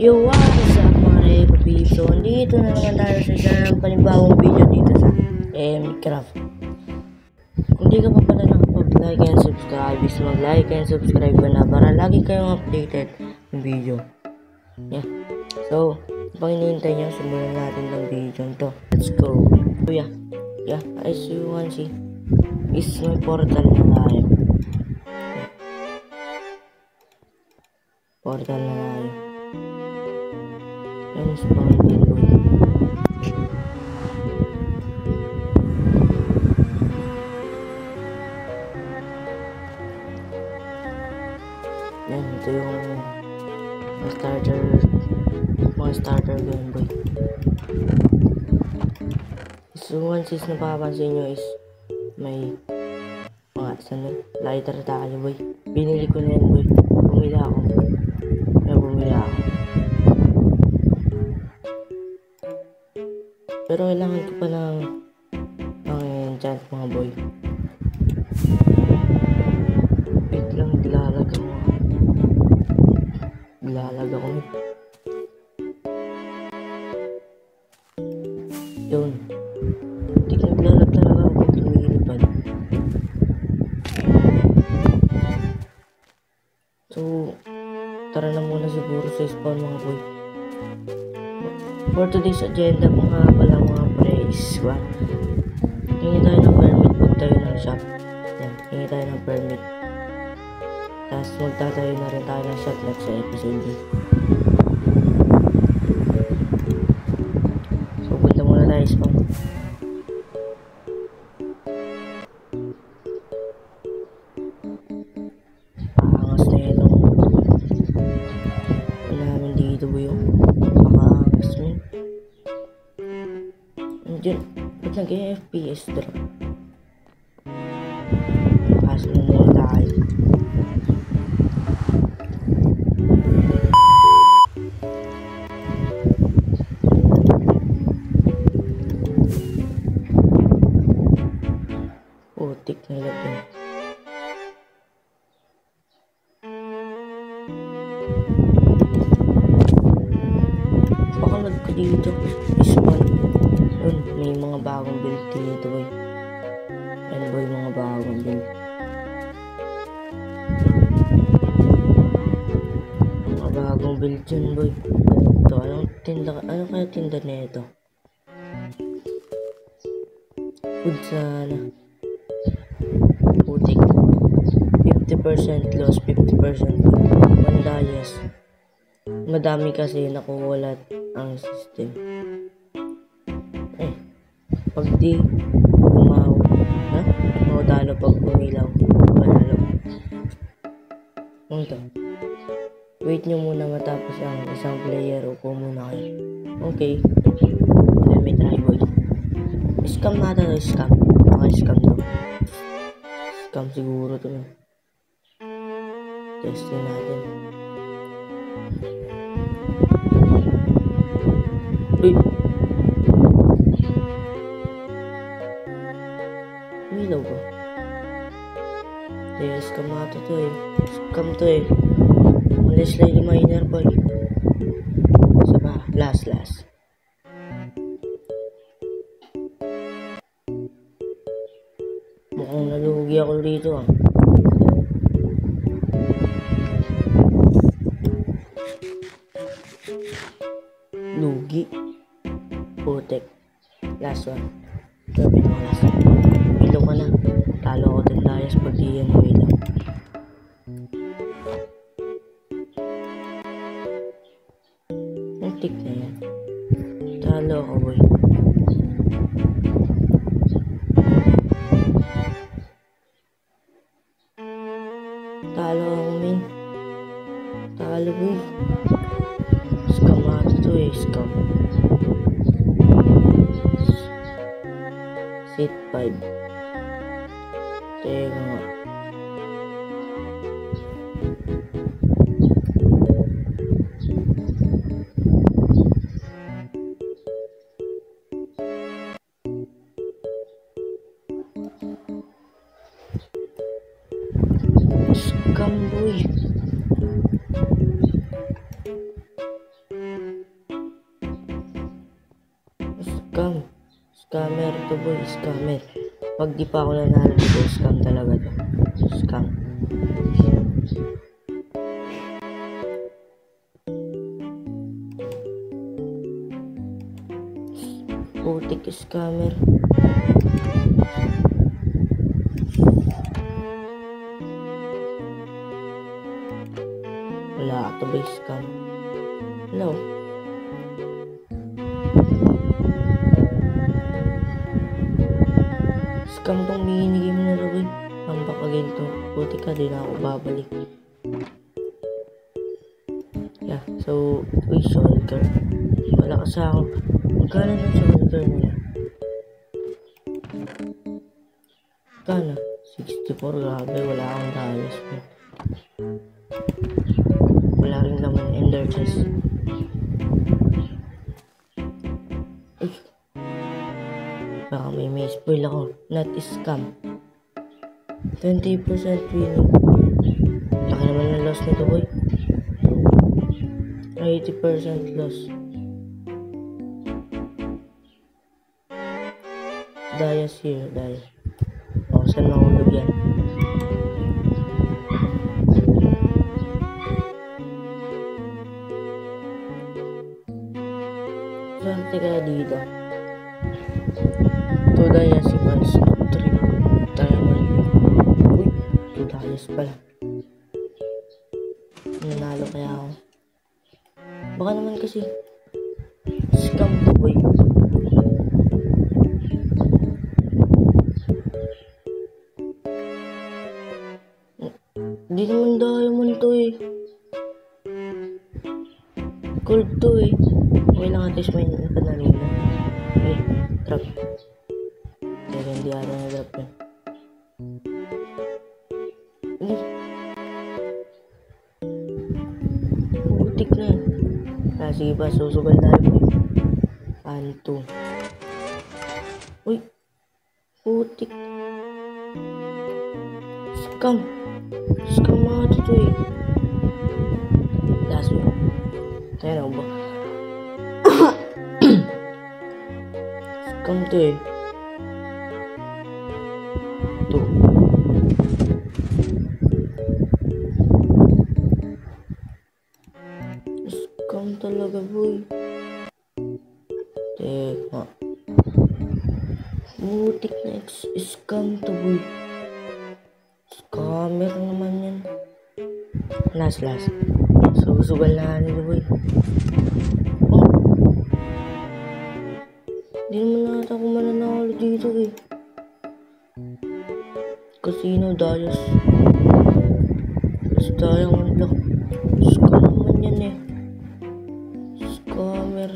Yo, what's up mga Rekupi? So, dito na naman tayo sa isang panibagong video dito sa Minecraft. Kung di ka pa pala nakapag-like and subscribe, is mag-like and subscribe ka na para lagi kayong updated ng video. Yeah. So, pag hinihintay nyo, simulan natin ng video to. Let's go. So, yeah, as you can see, is may portal na tayo. Portal na tayo. Yan is portal ko. Yan, ito yung mga starter gun boy. So once is napapansin nyo is may mga lighter tayo boy. Binili ko na yan boy. Bumili ako. Pero kailangan ko pa ng enchant mga boy. Wait lang, dilalag ako. Yun. Hindi ko naglalag talaga ako pag lumilipad. So, tara na muna siguro sa spawn mga boy. For today's agenda mga praise. Hingi tayo ng permit pag tayo ng shop. Yan, hingi tayo ng permit. Tapos magtatayo na rin tayo ng shop next sa episode. So punta muna tayo spawn. Paangas na yun namin dito ba yung paangas mo. Diyan, ba't nag-FPS drop? Pass mo muna tayo. Putik na lagyan. Pakalad ko dito. Spawn. Yun, may mga bagong build dito boy. Yan boy, mga bagong build. Mga bagong build yun boy. Ito, ano kaya tinda na ito? Food sana. Putik. 50% loss, 50% mandayas. Madami kasi nakukulat ang system. Pag di talo pag umilaw, manalo. Ito. Wait nyo muna matapos ang isang player. Upo muna kayo. Okay. Let me try boy. Scam natin o scam. Scam to. Scam siguro to. Testing natin. Uy! Umilaw ba? Scam nato to eh. Scam to eh. Unless like miner boy. Saba, last. Mukhang nalugi ako dito ah. Lugi. Putek. Last one. Sabi mo last one. Ilaw ka na. Talo ako din layas pag di yan mo ilaw. Muntik na yan. Talo ako boy. Talo ako min. Talo boy. Scam ato to eh. Scam. Sit 5. Teka nga. Scam boy. Scammer to boy, scammer. Pag di pa ako nanalo dito, scam talaga to. Scam. Putik scammer. Wala ka to boy, scam. Hello. Scam tong binigay mo na rin. Ang bakagin to. Putik ka, di na ako babalik. Yeah, so, uy, soldier. Wala ka sa ako. Magkano ng soldier nila? Magkano? 64, grabe. Wala akong dollars. Wala rin naman ender chest. Uy. Baka may spoil ako. Not scam. 20% winning. Laki naman na loss nito boy. 80% loss. Dayas here, dayas. O, saan mahulog yan? Swerte kaya dito. 2 dayas equals to 3 diamond. Uy, 2 dayas pala. Nanalo kaya ako. Baka naman kasi scam to boy. Hindi naman diamond to eh. Gold to eh. Okay lang at least may panalina. Eh, trap. Pero hindi ata na drop yun. Putik na yan. Sige pa, susugal tayo boy. Anto. Uy. Putik. Scam. Scam mga dito eh. Last one. Tayo na ba? Scam to eh. Ito. Scam talaga boy. Teka. Butik na scam to boy. Scammer naman yan. Last. Susugal na nila boy. Oh. Di naman nata ako mananalo dito eh. Casino Dayas. Diamond block. Scam naman yan eh. Scammer.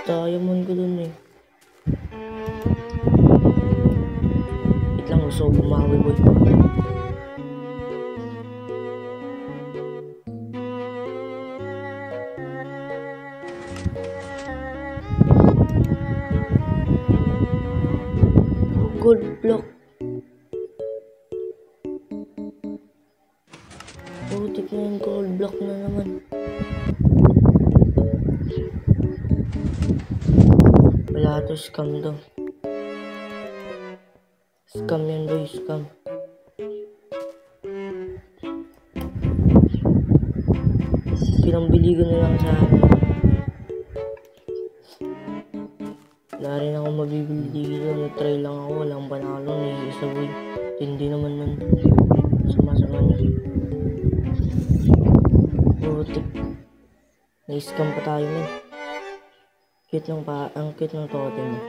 Diamond ko dun eh. Wait lang, gusto ko bumawi boy. Gold block. Putik na yung gold block na naman. Wala to, scam to. Scam yan boy, scam. Pinambiligan na lang sa akin. Wala rin ako mabibili dito. Nag-try lang ako. Walang panalo. Nag-iisa boy. Hindi naman nun. Sama-sama niya. Putik. Na-scam pa tayo man. Cute lang pa. Ang cute ng totem mo.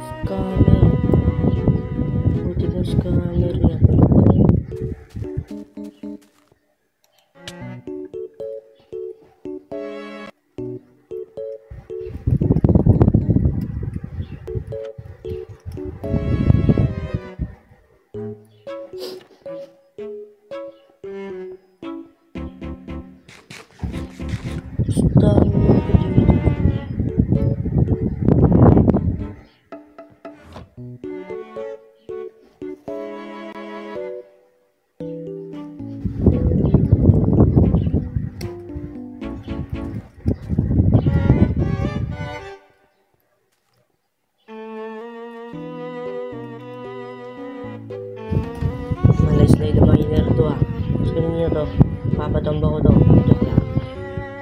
Scammer. Putik ng scammer yan.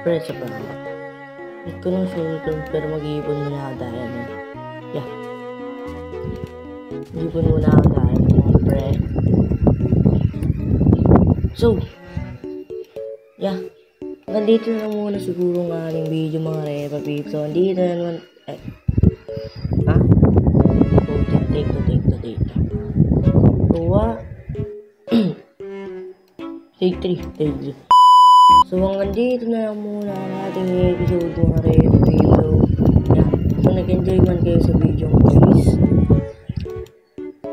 Pre, sa pa. Hindi ko nang sultan pero mag-iipon muna ako dahil. Yeah. Mag-iipon muna ako dahil mga pre. So, yeah. Hanggang dito na lang muna siguro ng ating video mga repa peeps. So, andito na naman. Ha? Oh, take to. So, take 3. So, hanggang dito na lang muna ang ating episode mga repa peeps. So, yeah. Kung nag-enjoy man kayo sa video ko, please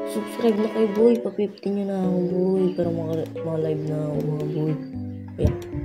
subscribe na kayo boy. Pa-15 nyo na ako boy. Para mga live na ako mga boy. Yeah.